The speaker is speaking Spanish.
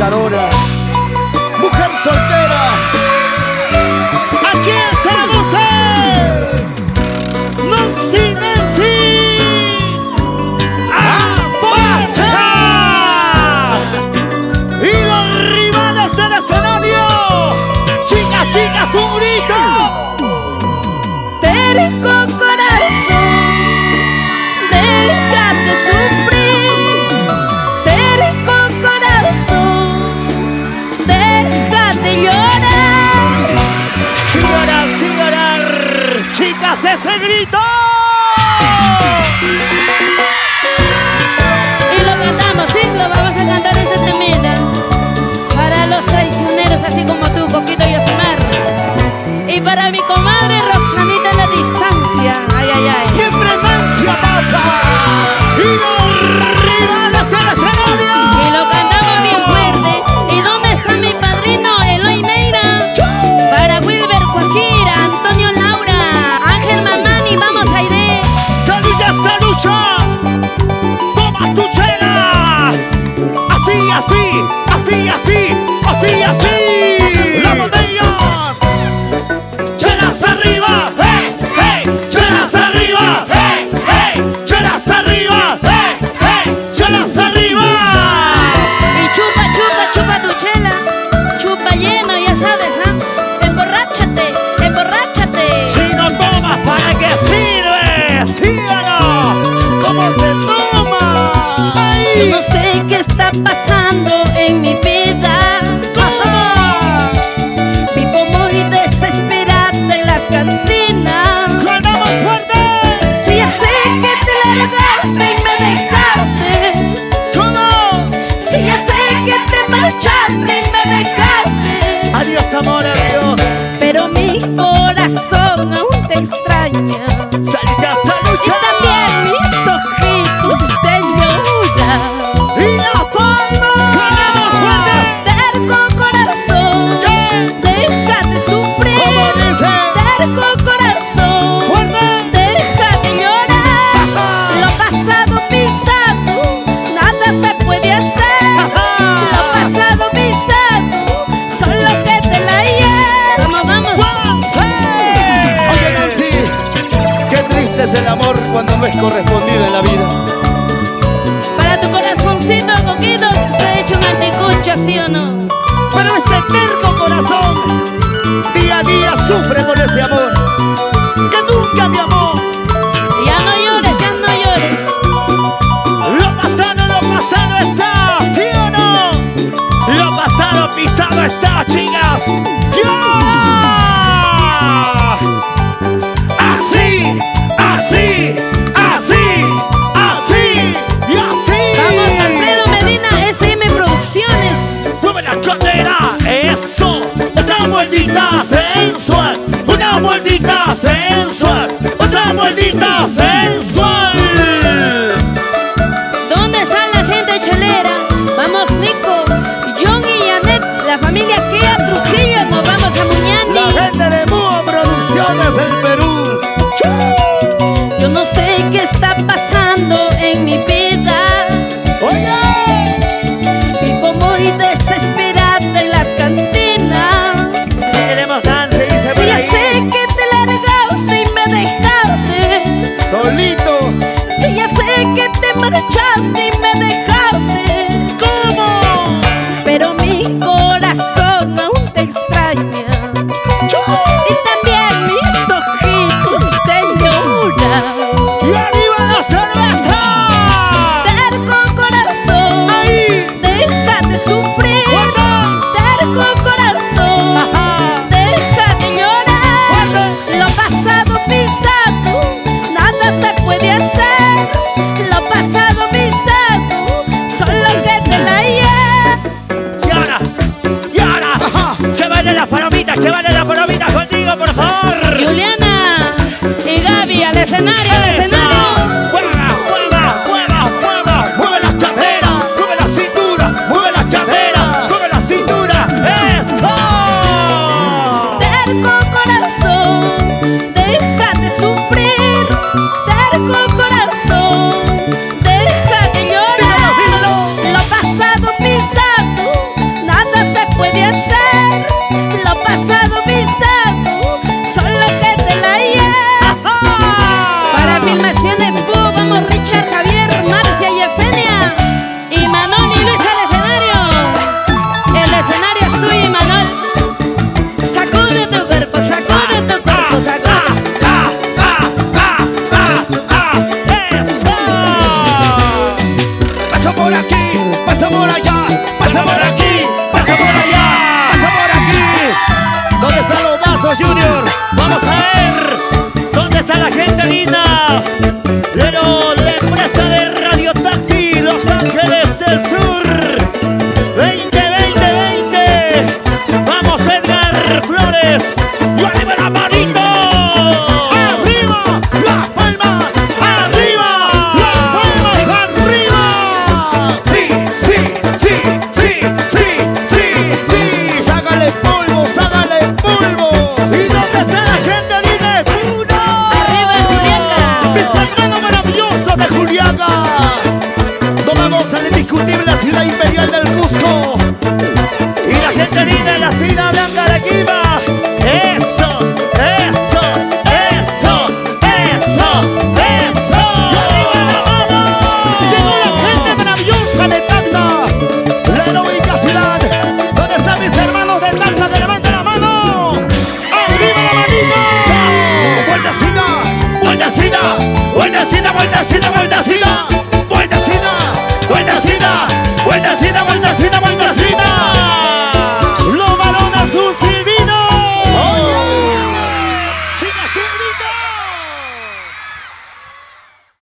pecadora, mujer soltera. Aquí está la mujer, Nancy, a pasar. Y los rivales del escenario, chicas, chicas, un grito. Terco corazón, déjate sufrir. Terco corazón, déjate llorar. Sin llorar, sin llorar, chicas, ese grito. Y lo cantamos, sí, lo vamos a cantar ese temita para los traicioneros así como tú, Coquito y Osmar. Y para mi comadre Roxanita en la distancia. Ay, ay, ay. Siempre Nancy pasa. Y los rivales del escenario. Y lo cantamos bien fuerte. ¿Y dónde está mi padrino Eloy Neira? Para Wilber Cuajira, Antonio Laura, Ángel Mamani, vamos a ir. ¡Salud esta lucha! ¡Toma tu chela! Así, así, así, así, así, así. ¡Las botellas! ¡Chelas arriba! ¡Hey, hey! ¡Chelas arriba! ¡Hey, hey! ¡Chelas arriba! ¡Hey, hey! ¡Chelas arriba! Y chupa, chupa, chupa tu chela. Chupa lleno, ya sabes, ¿ah? Emborráchate, emborráchate. Si no tomas, ¿para qué sirve? ¿Sí o no? ¿Cómo se toma? Yo no sé qué está pasando en mi vida. Vivo muy desesperada en las cantinas. ¡Ganamos fuerte! Si ya sé que te largaste y me dejaste. ¿Cómo? Si ya sé que te marchaste y me dejaste. Adiós, amor, adiós. Pero mi corazón aún te extraña. ¡Salita, Y lucha! también mis ojitos te lloran. ¡Y la palma! ¡Ganamos fuerte! Terco corazón, déjate sufrir. ¿Cómo dice? Terco corazón, ¡Fuerte! déjate llorar. Lo pasado pisado, nada se puede hacer. Lo pasado pisado, solo que te la lleve. Vamos, vamos. Oye, Nancy, qué triste es el amor cuando no es correspondido en la vida. Para tu corazoncito, Coquito, que se ha hecho un anticucho, ¿sí o no? Pero este terco corazón día a día sufre por ese amor que nunca me amó. Ya no llores, ya no llores. Lo pasado está, ¿sí o no? Lo pasado pisado está, chicas. ¡Llora! Así, así, así, así y así. Vamos, Alfredo Medina, SM Producciones. ¡Mueve la cadera! ¡Eso! ¡Una vueltita sensual! ¡Una vueltita sensual! ¡Otra vueltita sensual! ¿Dónde está la gente chelera? Vamos, Nico, John y Janet, la familia Kea Trujillo, nos vamos a Muñani. La gente de Búho Producciones del Perú. Yo no sé qué está pasando en mi vida. ¡Oye! Vivo muy desesperada en las cantinas. Queremos Nancy, dice por Si ya ahí. sé que te largaste y me dejaste. Solito. Si ya sé que te marchaste y me dejaste. ¿Cómo? Pero mi corazón aún te extraña. Y también mis ojitos te lloran. ¡Y arriba la cerveza! Terco corazón, ¡Ahí! déjate sufrir. ¡Fuerte! Terco corazón, Ajá. déjate llorar. ¡Fuerte! Lo pasado pisado, nada se puede hacer. Lo pasado pisado, solo que te la lleve. ¡Y ahora! ¡Y ahora! Ajá. ¡Que vale las palomitas! ¡Que vale las palomitas contigo, por favor! Juliana y Gaby al escenario, al escenario. ¡Mueva, mueva, mueva, mueva! ¡Mueve las caderas! ¡Mueve la cintura! ¡Mueve las caderas! ¡Mueve la cintura! ¡Eso! Terco corazón, déjate sufrir. Terco corazón, déjate llorar. Dímelo, dímelo. Lo pasado pisado, del Cusco. Y la gente linda de la Sina Blanca de Arequipa.